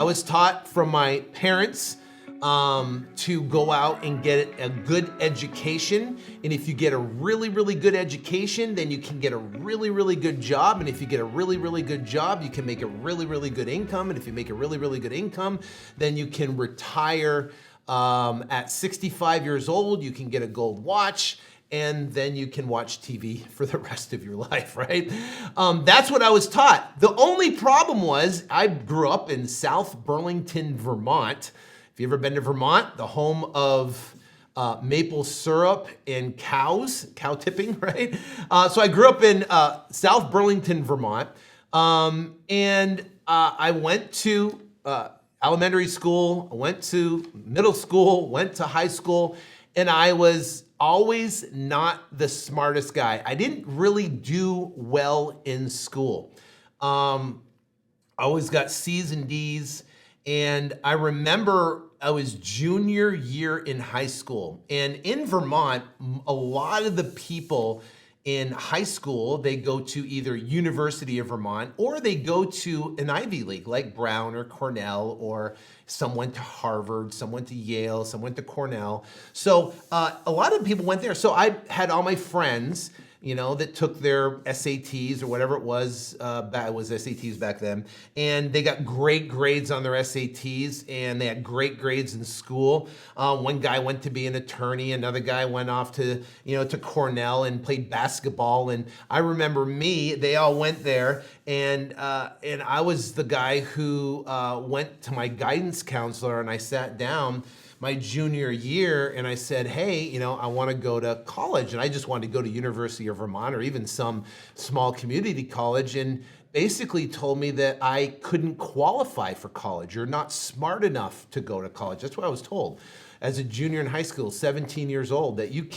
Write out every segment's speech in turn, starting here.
was taught from my parents to go out and get a good education. And if you get a really, really good education, then you can get a really, really good job. And if you get a really, really good job, you can make a really, really good income. And if you make a really, really good income, then you can retire at 65 years old. You can get a gold watch, and then you can watch TV for the rest of your life, right? That's what I was taught. The only problem was I grew up in South Burlington, Vermont. If you've ever been to Vermont, the home of maple syrup and cow tipping, right? So I grew up in South Burlington, Vermont, and I went to elementary school, I went to middle school, went to high school, and I was always not the smartest guy. I didn't really do well in school. I always got C's and D's, and I remember I was junior year in high school, and in Vermont, a lot of the people in high school, they go to either University of Vermont or they go to an Ivy League like Brown or Cornell, or some went to Harvard, some went to Yale, some went to Cornell. So a lot of people went there. So I had all my friends, you know, that took their SATs or whatever it was SATs back then, and they got great grades on their SATs, and they had great grades in school. One guy went to be an attorney, another guy went off to, to Cornell and played basketball. And I remember they all went there, and I was the guy who went to my guidance counselor, and I sat down my junior year and I said, hey, I want to go to college, and I just wanted to go to University of Vermont or even some small community college, and basically told me that I couldn't qualify for college. You're not smart enough to go to college. That's what I was told as a junior in high school, 17 years old, that you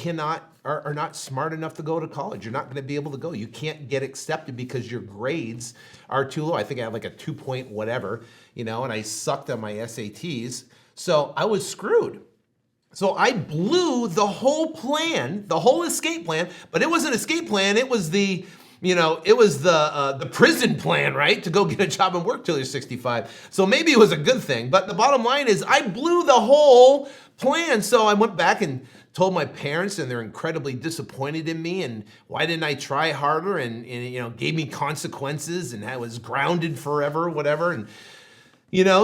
are not smart enough to go to college. You're not going to be able to go. You can't get accepted because your grades are too low. I think I had like a 2 point whatever, and I sucked on my SATs. So I was screwed. So I blew the whole plan, the whole escape plan, but it wasn't an escape plan. It was the prison plan, right? To go get a job and work till you're 65. So maybe it was a good thing, but the bottom line is I blew the whole plan. So I went back and told my parents, and they're incredibly disappointed in me, and why didn't I try harder, and gave me consequences, and I was grounded forever, whatever. And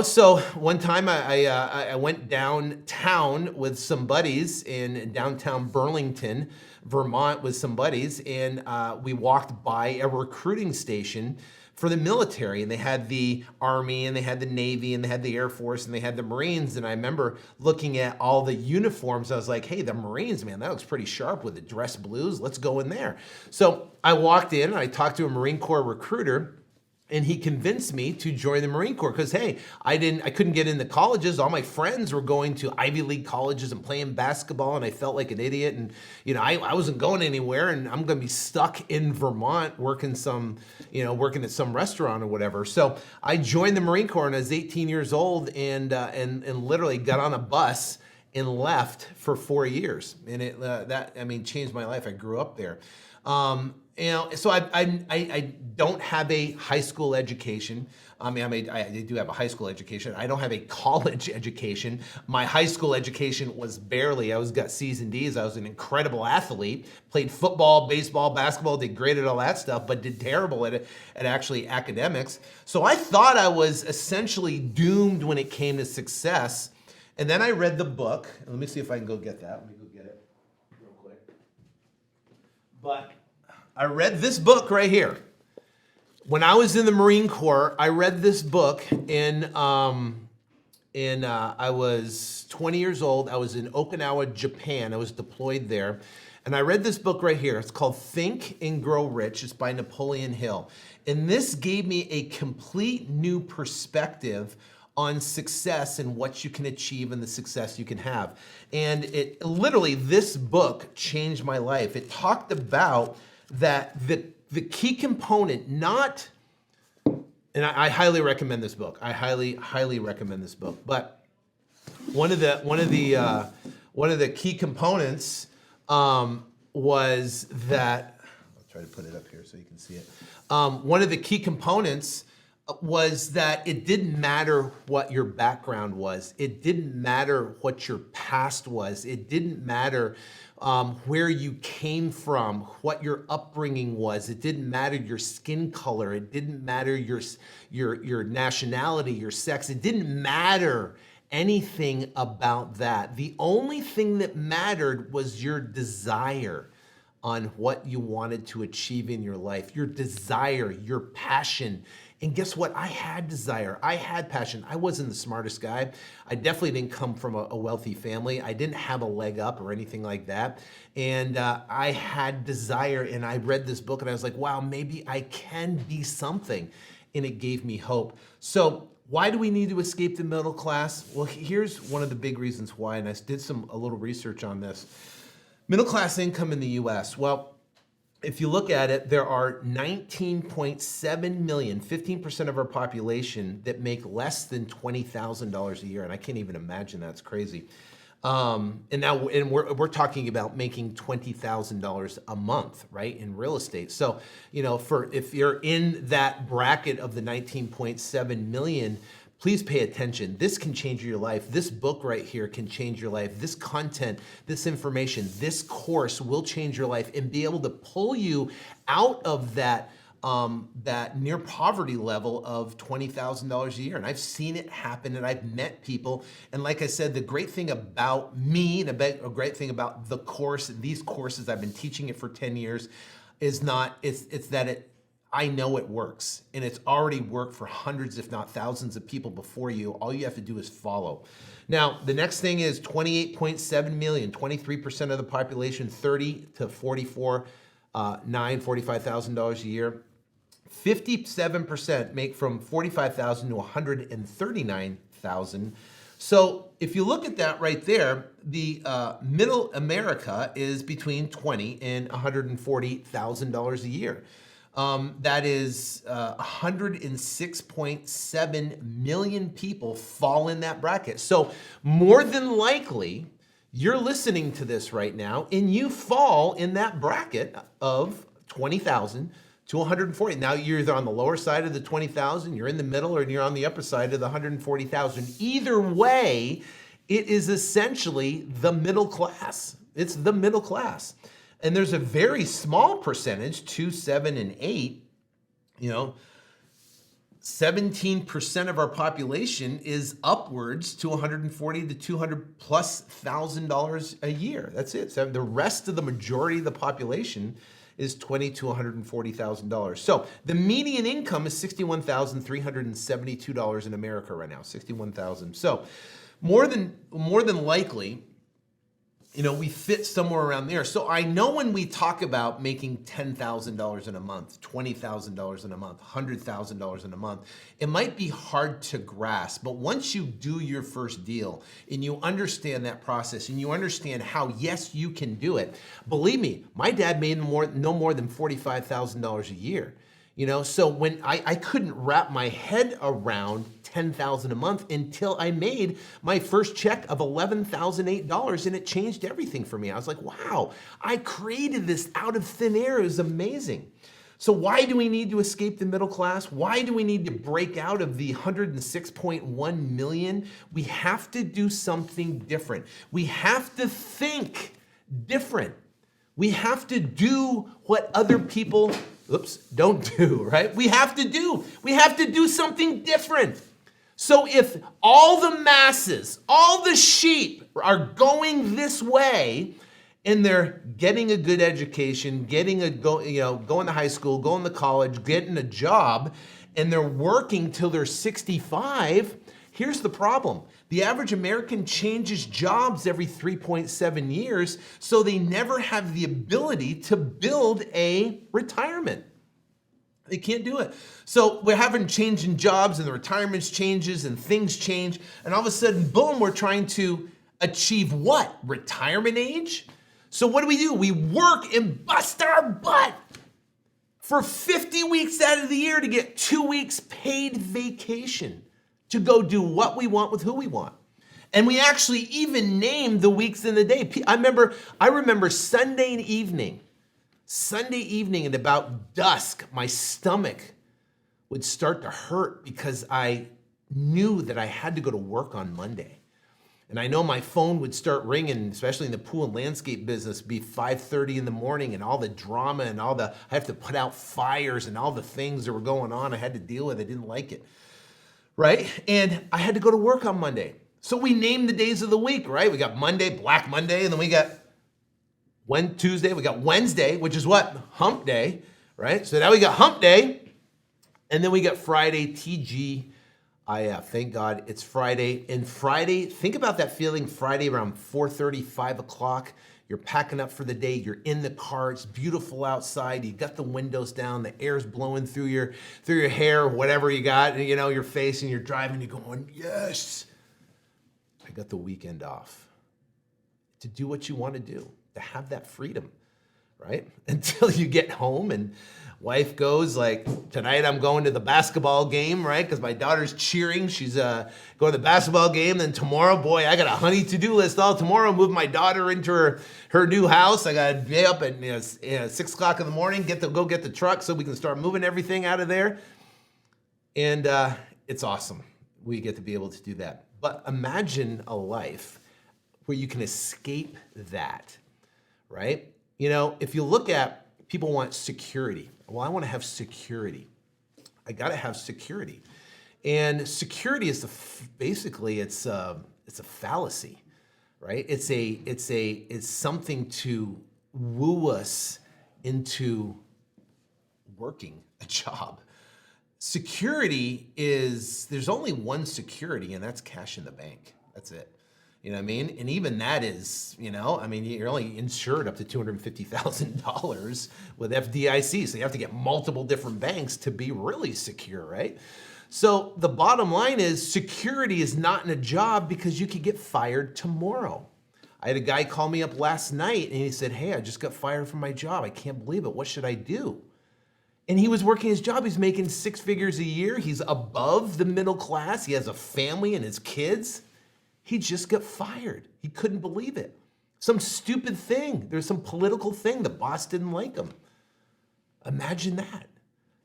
so one time I went downtown with some buddies in downtown Burlington, Vermont, with some buddies, and we walked by a recruiting station for the military, and they had the Army, and they had the Navy, and they had the Air Force, and they had the Marines. And I remember looking at all the uniforms. I was like, hey, the Marines, man, that looks pretty sharp with the dress blues. Let's go in there. So I walked in, and I talked to a Marine Corps recruiter, and he convinced me to join the Marine Corps because, hey, I couldn't get into colleges. All my friends were going to Ivy League colleges and playing basketball, and I felt like an idiot. And I wasn't going anywhere, and I'm going to be stuck in Vermont working at some restaurant or whatever. So I joined the Marine Corps, and I was 18 years old, and literally got on a bus and left for 4 years, and it changed my life. I grew up there. So I don't have a high school education. I do have a high school education. I don't have a college education. My high school education was barely. I got C's and D's. I was an incredible athlete. Played football, baseball, basketball. Did great at all that stuff, but did terrible at actually academics. So I thought I was essentially doomed when it came to success. And then I read the book. Let me see if I can go get that. Let me go get it real quick. But I read this book right here. When I was in the Marine Corps, I read this book I was 20 years old. I was in Okinawa, Japan. I was deployed there. And I read this book right here. It's called Think and Grow Rich. It's by Napoleon Hill. And this gave me a complete new perspective on success and what you can achieve and the success you can have. And this book changed my life. It talked about that the key component, and I highly recommend this book. I highly recommend this book. But one of the key components was that, I'll try to put it up here so you can see it. One of the key components was that it didn't matter what your background was. It didn't matter what your past was. It didn't matter where you came from, what your upbringing was. It didn't matter your skin color. It didn't matter your nationality, your sex. It didn't matter anything about that. The only thing that mattered was your desire on what you wanted to achieve in your life, your desire, your passion. And guess what? I had desire. I had passion. I wasn't the smartest guy. I definitely didn't come from a wealthy family. I didn't have a leg up or anything like that. And I had desire, and I read this book and I was like, wow, maybe I can be something. And it gave me hope. So why do we need to escape the middle class? Well, here's one of the big reasons why, and I did a little research on this. Middle class income in the US. Well, if you look at it, there are 19.7 million, 15% of our population that make less than $20,000 a year. And I can't even imagine that's crazy. And we're talking about making $20,000 a month, right, in real estate. So, if you're in that bracket of the 19.7 million, please pay attention. This can change your life. This book right here can change your life. This content, this information, this course will change your life and be able to pull you out of that near poverty level of $20,000 a year. And I've seen it happen, and I've met people. And like I said, the great thing about me and a great thing about the course, these courses, I've been teaching it for 10 years, it's that I know it works, and it's already worked for hundreds, if not thousands of people before you. All you have to do is follow. Now, the next thing is 28.7 million, 23% of the population, 30 to 45,000 a year. 57% make from 45,000 to 139,000. So if you look at that right there, the middle America is between $20,000 and $140,000 a year. That is 106.7 million people fall in that bracket. So more than likely, you're listening to this right now and you fall in that bracket of 20,000 to 140. Now you're either on the lower side of the 20,000, you're in the middle, or you're on the upper side of the 140,000. Either way, it is essentially the middle class. It's the middle class. And there's a very small percentage, 2, 7, and 8, 17% of our population is upwards to $140,000 to $200,000+ a year. That's it. So the rest of the majority of the population is $20,000 to $140,000. So the median income is $61,372 in America right now, $61,000. So more than likely, we fit somewhere around there. So I know when we talk about making $10,000 in a month, $20,000 in a month, $100,000 in a month, it might be hard to grasp. But once you do your first deal and you understand that process and you understand how, yes, you can do it. Believe me, my dad made no more than $45,000 a year. So when I couldn't wrap my head around $10,000 a month until I made my first check of $11,008, and it changed everything for me. I was like, wow, I created this out of thin air. It was amazing. So why do we need to escape the middle class? Why do we need to break out of the 106.1 million? We have to do something different. We have to think different. We have to do what other people don't do, right? We have to do something different. So if all the masses, all the sheep are going this way, and they're getting a good education, going to high school, going to college, getting a job, and they're working till they're 65, here's the problem. The average American changes jobs every 3.7 years, so they never have the ability to build a retirement. They can't do it. So we're having change in jobs, and the retirements changes, and things change, and all of a sudden, boom, we're trying to achieve what? Retirement age? So what do? We work and bust our butt for 50 weeks out of the year to get 2 weeks paid vacation to go do what we want with who we want. And we actually even name the weeks in the day. I remember Sunday evening at about dusk, my stomach would start to hurt because I knew that I had to go to work on Monday. And I know my phone would start ringing, especially in the pool and landscape business, be 5:30 in the morning, and all the drama and I have to put out fires and all the things that were going on I had to deal with. I didn't like it, right? And I had to go to work on Monday. So we named the days of the week, right? We got Monday, Black Monday, and then we got Tuesday, we got Wednesday, which is what? Hump Day, right? So now we got Hump Day, and then we got Friday, TGIF. Thank God it's Friday. And Friday, think about that feeling Friday around 4:30, 5 o'clock. You're packing up for the day. You're in the car. It's beautiful outside. You got the windows down. The air's blowing through your hair, whatever you got, your face, and you're driving. You're going, yes, I got the weekend off to do what you want to do, to have that freedom, right? Until you get home and wife goes like, tonight I'm going to the basketball game, right? Because my daughter's cheering. She's going to the basketball game. Then tomorrow, boy, I got a honey to-do list all tomorrow. Move my daughter into her new house. I got to be up at 6 o'clock in the morning, go get the truck so we can start moving everything out of there. And it's awesome. We get to be able to do that. But imagine a life where you can escape that, right? If you look at people want security. Well, I want to have security. I got to have security. And security is basically it's a fallacy, right? It's something to woo us into working a job. Security there's only one security, and that's cash in the bank. That's it. You know what I mean? And even that is, you're only insured up to $250,000 with FDIC. So you have to get multiple different banks to be really secure, right? So the bottom line is security is not in a job because you could get fired tomorrow. I had a guy call me up last night and he said, hey, I just got fired from my job. I can't believe it. What should I do? And he was working his job. He's making 6 figures a year. He's above the middle class. He has a family and his kids. He just got fired. He couldn't believe it. Some stupid thing. There's some political thing. The boss didn't like him. Imagine that.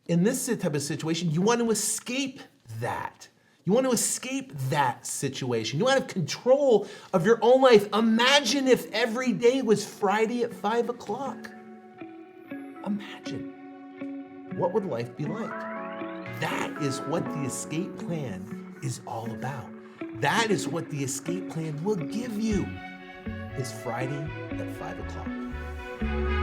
In this type of situation, you want to escape that. You want to escape that situation. You want to have control of your own life. Imagine if every day was Friday at 5 o'clock. Imagine. What would life be like? That is what the escape plan is all about. That is what the escape plan will give you. Is Friday at 5 o'clock.